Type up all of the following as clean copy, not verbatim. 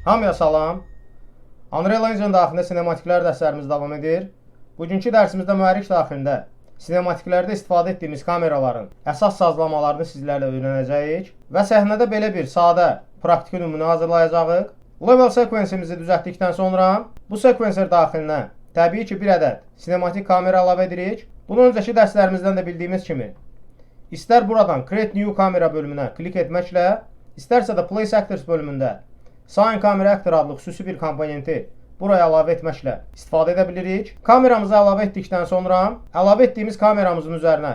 Hamıya salam. Unreal Engine daxilində sinematiklər dərslərimiz davam edir. Bugünkü dərsimizdə mühərrik daxilində sinematiklərdə istifadə etdiyimiz kameraların əsas sazlamalarını sizlərlə öyrənəcəyik və səhnədə belə bir sadə praktiki nümunə hazırlayacağıq. Level sekvensimizi düzəltdikdən sonra bu sekvenser daxilinə təbii ki bir ədəd sinematik kamera əlavə edirik. Bunun öncəki dərslərimizdən də bildiyimiz kimi istər buradan Create New Camera bölümünə klik etməklə, istərsə də Place Actors bölümündə Sign Camera Actor adlı xüsusi bir komponenti buraya əlavə etməklə istifadə edə bilirik. Kameramızı əlavə etdikdən sonra əlavə etdiyimiz kameramızın üzərinə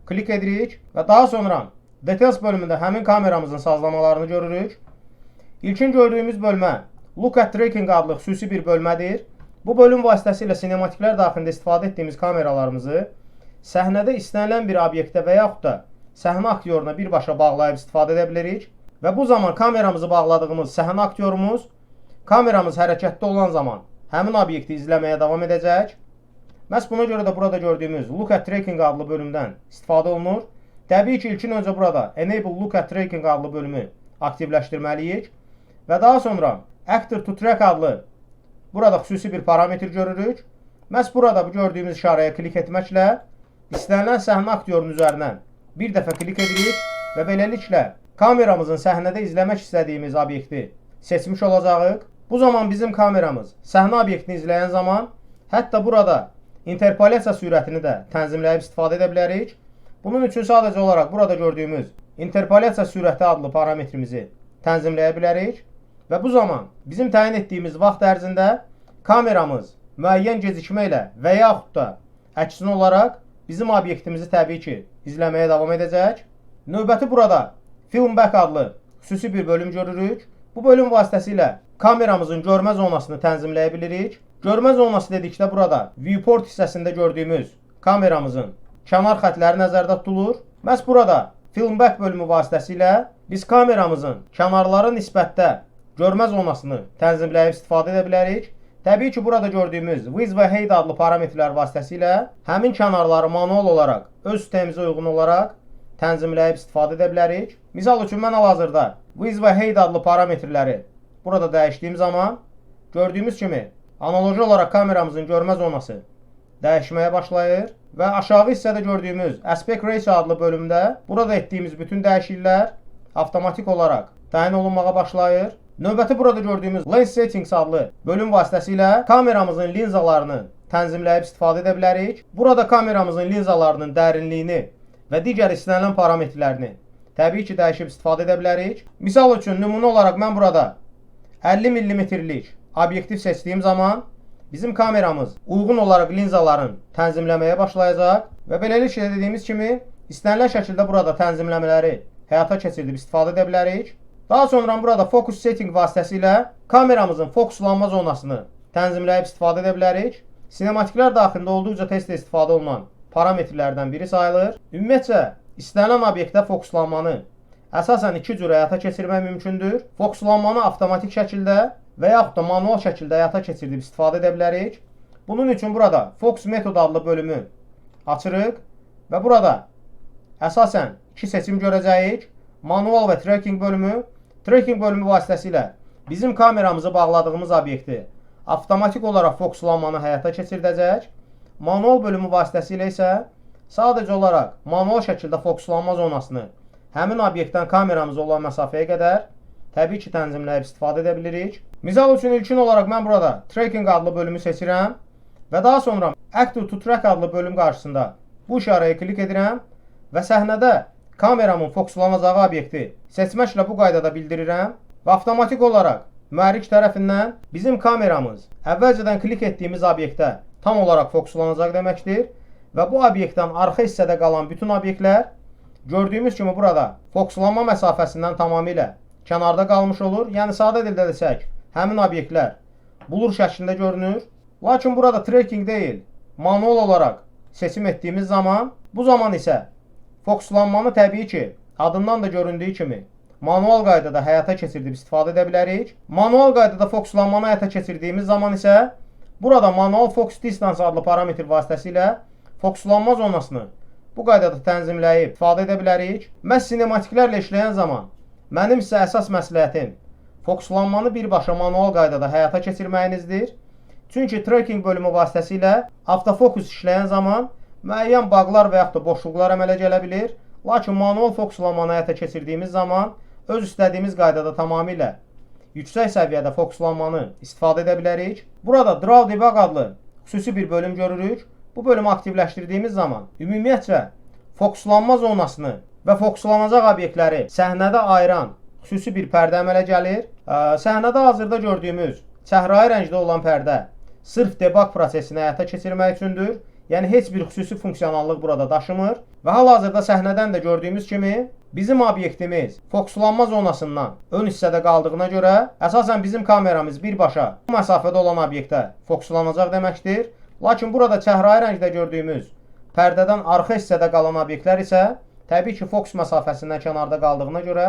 klik edirik və daha sonra Details bölümündə həmin kameramızın sazlamalarını görürük. İlkin gördüyümüz bölmə Look at Tracking adlı xüsusi bir bölmədir. Bu bölüm vasitəsilə sinematiklər daxilində istifadə etdiyimiz kameralarımızı səhnədə istənilən bir obyektə və yaxud da səhnə aktyoruna birbaşa bağlayıb istifadə edə bilirik. Və bu zaman kameramızı bağladığımız səhnə aktyorumuz kameramız hərəkətdə olan zaman həmin obyekti izləməyə davam edəcək. Məhz buna görə də burada gördüyümüz Look at Tracking adlı bölümdən istifadə olunur. Təbii ki, ilkin öncə burada Enable Look at Tracking adlı bölümü aktivləşdirməliyik. Və daha sonra Actor to Track adlı burada xüsusi bir parametr görürük. Məhz burada bu gördüyümüz işarəyə klik etməklə istənilən səhnə aktyorunun üzərinə bir dəfə klik edirik və beləliklə kameramızın səhnədə izləmək istədiyimiz obyekti seçmiş olacağıq. Bu zaman bizim kameramız səhnə obyektini izləyən zaman hətta burada interpolyasiya sürətini də tənzimləyib istifadə edə bilərik. Bunun üçün sadəcə olaraq burada gördüyümüz interpolyasiya sürəti adlı parametrimizi tənzimləyə bilərik. Və bu zaman bizim təyin etdiyimiz vaxt ərzində kameramız müəyyən gecikmə ilə və yaxud da əksinə olaraq bizim obyektimizi təbii ki izləməyə davam edəcək. Növbəti burada Film Back adlı xüsusi bir bölüm görürük. Bu bölüm vasitəsilə kameramızın görmə zonasını tənzimləyə bilirik. Görmə zonası dedikdə burada viewport hissəsində gördüyümüz kameramızın kənar xətləri nəzərdə tutulur. Məhz burada Film Back bölümü vasitəsilə biz kameramızın kənarlara nisbətdə görmə zonasını tənzimləyib istifadə edə bilərik. Təbii ki, burada gördüyümüz Width və Height adlı parametrlər vasitəsilə həmin kənarları manual olaraq öz sistemimizə uyğun olaraq tənzimləyib istifadə edə bilərik. Misal üçün mən hal-hazırda Width və Height adlı parametrləri burada dəyişdiyim zaman gördüyümüz kimi analoji olaraq kameramızın görmə zonası dəyişməyə başlayır və aşağı hissədə gördüyümüz Aspect Ratio adlı bölümdə burada etdiyimiz bütün dəyişikliklər avtomatik olaraq təyin olunmağa başlayır. Növbəti burada gördüyümüz Lens Settings adlı bölüm vasitəsilə kameramızın linzalarını tənzimləyib istifadə edə bilərik. Burada kameramızın linzalarının dərinliyini və digər istənilən parametrlərini təbii ki dəyişib istifadə edə bilərik. Misal üçün nümunə olaraq mən burada 50 mm-lik obyektiv seçdiyim zaman bizim kameramız uyğun olaraq linzaların tənzimləməyə başlayacaq və beləliklə dediyimiz kimi istənilən şəkildə burada tənzimləmələri həyata keçirdib istifadə edə bilərik. Daha sonra burada Focus Setting vasitəsilə kameramızın fokuslanma zonasını tənzimləyib istifadə edə bilərik. Sinematiklər daxilində olduqca tez-tez istifadə olunan parametrlərdən biri sayılır. Ümumiyyətcə, istənilən obyektə fokuslanmanı əsasən iki cür həyata keçirmək mümkündür. Fokuslanmanı avtomatik şəkildə və yaxud da manual şəkildə həyata keçirdib istifadə edə bilərik. Bunun üçün burada Focus Method adlı bölümü açırıq və burada əsasən iki seçim görəcəyik. Manual və Tracking bölümü. Tracking bölümü vasitəsilə bizim kameramızı bağladığımız obyekti avtomatik olaraq fokuslanmanı həyata keçirdəcək. Manual bölümü vasitəsilə isə sadəcə olaraq manual şəkildə fokuslanma zonasını həmin obyektdən kameramıza olan məsafəyə qədər təbii ki tənzimləyib istifadə edə bilirik. Misal üçün ilkin olaraq mən burada Tracking adlı bölümü seçirəm və daha sonra Actor to Track adlı bölüm qarşısında bu işarəyə klik edirəm və səhnədə kameramın fokuslanacağı obyekti seçməklə bu qaydada bildirirəm və avtomatik olaraq mühərrik tərəfindən bizim kameramız əvvəlcədən klik etdiyimiz obyektə tam olaraq fokuslanacaq deməkdir və bu obyektdən arxa hissədə qalan bütün obyektlər gördüyümüz kimi burada fokuslanma məsafəsindən tamamilə kənarda qalmış olur. Yəni sadə dildə desək, həmin obyektlər blur şəklində görünür. Lakin burada tracking deyil, manual olaraq seçim etdiyimiz zaman, bu zaman isə fokuslanmanı təbii ki adından da göründüyü kimi manual qaydada həyata keçirdib istifadə edə bilərik. Manual qaydada fokuslanmanı həyata keçirdiyimiz zaman isə burada Manual Focus Distance adlı parametr vasitəsilə fokuslanma zonasını bu qaydada tənzimləyib istifadə edə bilərik. Məhz sinematiklərlə işləyən zaman mənim isə əsas məsləhətim fokuslanmanı birbaşa manual qaydada həyata keçirməyinizdir. Çünki tracking bölümü vasitəsilə avtofokus işləyən zaman müəyyən bağlar və yaxud da boşluqlar əmələ gələ bilir. Lakin manual fokuslanmanı həyata keçirdiyimiz zaman öz istədiyimiz qaydada tamamilə yüksək səviyyədə fokuslanmanı istifadə edə bilərik. Burada Draw Debug adlı xüsusi bir bölüm görürük. Bu bölümü aktivləşdirdiyimiz zaman ümumiyyətcə fokuslanma zonasını və fokuslanacaq obyektləri səhnədə ayıran xüsusi bir pərdə əmələ gəlir. Səhnədə hazırda gördüyümüz çəhrayı rəngdə olan pərdə sırf debug prosesini həyata keçirmək üçündür. Yəni heç bir xüsusi funksionallıq burada daşımır. Və hal-hazırda səhnədən də gördüyümüz kimi bizim obyektimiz fokuslanma zonasından ön hissədə qaldığına görə əsasən bizim kameramız birbaşa bu məsafədə olan obyektə fokuslanacaq deməkdir. Lakin burada çəhrayı rəngdə gördüyümüz pərdədən arxa hissədə qalan obyektlər isə təbii ki fokus məsafəsindən kənarda qaldığına görə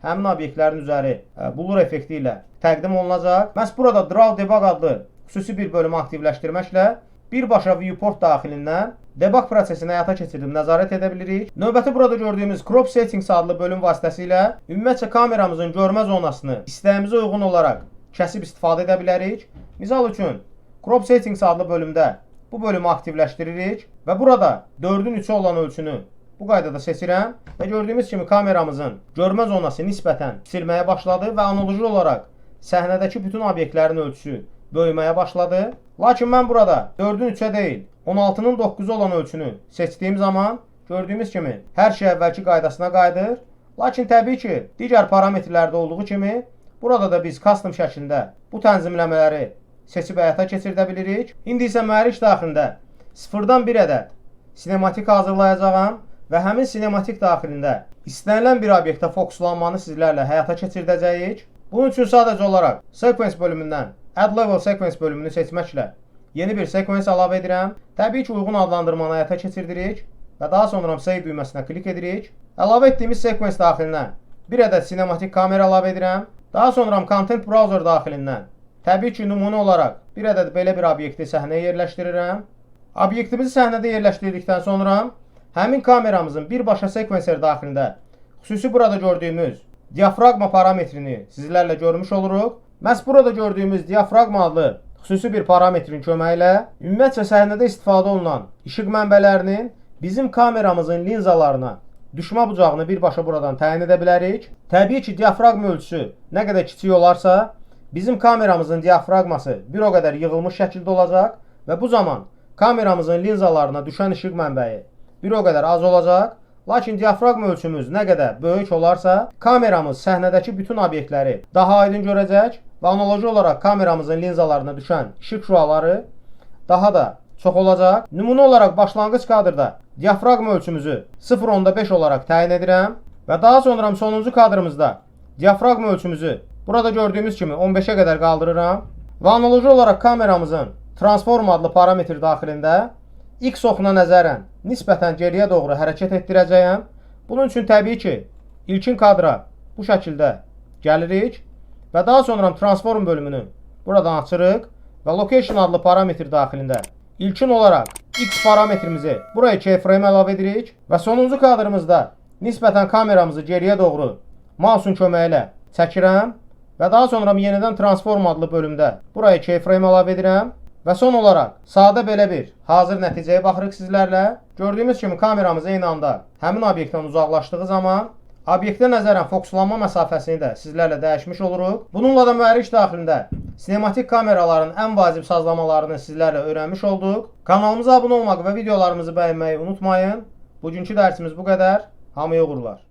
həmin obyektlərin üzəri blur effekti ilə təqdim olunacaq. Məhz burada Draw Debug adlı xüsusi bir bölümü aktivləşdirməklə birbaşa viewport daxilindən debug prosesini həyata keçirib nəzarət edə bilirik. Növbəti burada gördüyümüz Crop Settings adlı bölüm vasitəsilə ümumiyyətcə kameramızın görmə zonasını istəyimizə uyğun olaraq kəsib istifadə edə bilərik. Misal üçün Crop Settings adlı bölümdə bu bölümü aktivləşdiririk və burada 4-ün 3-ü olan ölçünü bu qaydada seçirəm və gördüyümüz kimi kameramızın görmə zonası nisbətən kiçilməyə başladı və analoji olaraq səhnədəki bütün obyektlərin ölçüsü böyüməyə başladı. Lakin mən burada 4-ün 3-ə deyil, 16-nın 9-u olan ölçünü seçdiyim zaman gördüyümüz kimi hər şey əvvəlki qaydasına qayıdır. Lakin təbii ki, digər parametrlərdə olduğu kimi burada da biz custom şəklində bu tənzimləmələri seçib həyata keçirdə bilirik. İndi isə mühərrik daxilində 0-dan 1 ədəd sinematik hazırlayacağam və həmin sinematik daxilində istənilən bir obyektə fokuslanmanı sizlərlə həyata keçirdəcəyik. Bunun üçün sadəcə olaraq Sequence bölümündən Add Level Sequence bölümünü seçməklə yeni bir sekvens əlavə edirəm. Təbii ki, uyğun adlandırmanı həyata keçirdirik və daha sonra Save düyməsinə klik edirik. Əlavə etdiyimiz sekvens daxilinə bir ədəd sinematik kamera əlavə edirəm. Daha sonra Content Browser daxilindən təbii ki, nümunə olaraq bir ədəd belə bir obyekti səhnəyə yerləşdirirəm. Obyektimizi səhnədə yerləşdirdikdən sonra həmin kameramızın birbaşa sekvenser daxilində xüsusi burada gördüyümüz diafragma parametrini sizlərlə görmüş oluruq. Məhz burada gördüyümüz diafragma adlı xüsusi bir parametrin köməyi ilə ümumiyyətcə səhnədə istifadə olunan işıq mənbələrinin bizim kameramızın linzalarına düşmə bucağını birbaşa buradan təyin edə bilərik. Təbii ki, diafragma ölçüsü nə qədər kiçik olarsa, bizim kameramızın diafragması bir o qədər yığılmış şəkildə olacaq və bu zaman kameramızın linzalarına düşən işıq mənbəyi bir o qədər az olacaq. Lakin diafragma ölçümüz nə qədər böyük olarsa, kameramız səhnədəki bütün obyektləri daha aydın görəcək və analoji olaraq kameramızın linzalarına düşən işıq şüaları daha da çox olacaq. Nümunə olaraq başlanğıc kadrda diafragma ölçümüzü 0.5 olaraq təyin edirəm və daha sonra sonuncu kadrımızda diafragma ölçümüzü burada gördüyümüz kimi 15-ə qədər qaldırıram və analoji olaraq kameramızın Transform adlı parametr daxilində X oxuna nəzərən nisbətən geriyə doğru hərəkət etdirəcəyəm. Bunun üçün təbii ki, ilkin kadra bu şəkildə gəlirik və daha sonra Transform bölümünü buradan açırıq və Location adlı parametr daxilində ilkin olaraq X parametrimizi buraya keyframe əlavə edirik və sonuncu kadrımızda nisbətən kameramızı geriyə doğru mouse'un köməyi ilə çəkirəm və daha sonra yenidən Transform adlı bölümdə buraya keyframe əlavə edirəm. Və son olaraq sadə belə bir hazır nəticəyə baxırıq sizlərlə. Gördüyümüz kimi kameramız eyni anda həmin obyektdən uzaqlaşdığı zaman obyektə nəzərən fokuslanma məsafəsini də sizlərlə dəyişmiş oluruq. Bununla da mühərrik daxilində sinematik kameraların ən vacib sazlamalarını sizlərlə öyrənmiş olduq. Kanalımıza abunə olmaq və videolarımızı bəyənməyi unutmayın. Bugünkü dərsimiz bu qədər. Hamıya uğurlar.